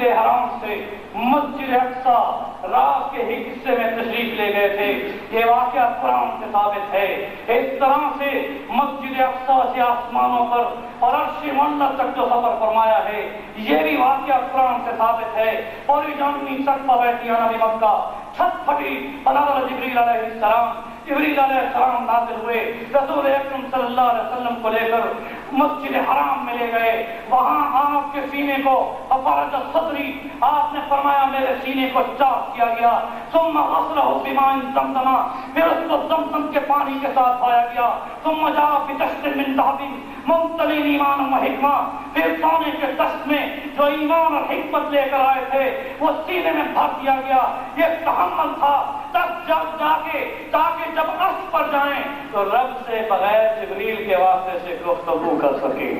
मस्जिद हराम से मस्जिद अक्सा रात के ही हिस्से में तशरीफ ले गए थे। ये वाक़या कुरान से साबित है। इस तरह से मस्जिद अक्सा से आसमानों पर और अर्श मंडल तक जो सफर फरमाया है, ये भी वाक़या कुरान से साबित है। और जामनी छत पर बैठी नबी मक्का, छत फटी, जिब्रील अलैहिस्सलाम नाज़िल हुए, रसूल अकरम सल्लल्लाहु अलैहि वसल्लम को लेकर मस्जिद हराम में ले गए। वहां आपके सीने को अफरज सदरी, आपने फरमाया मेरे सीने को चाक किया गया। सुम्मा गसलहु बिमाइन ज़मज़म, फिर उसको ज़मज़म के पानी के साथ धोया गया। सुम्मा जा बितश्तिन मिन ज़हबिन मुम्तलिन ईमान व हिकमा, फिर सोने के दस्त में जो ईमान और हिकमत लेकर आए थे वो सीने में भर दिया गया। ये तहम्मुल था तब जब जाके ताकि जब अर्श पर जाएं तो रब से बगैर जिब्रील के वास्ते से गुफ्तगू कर सके।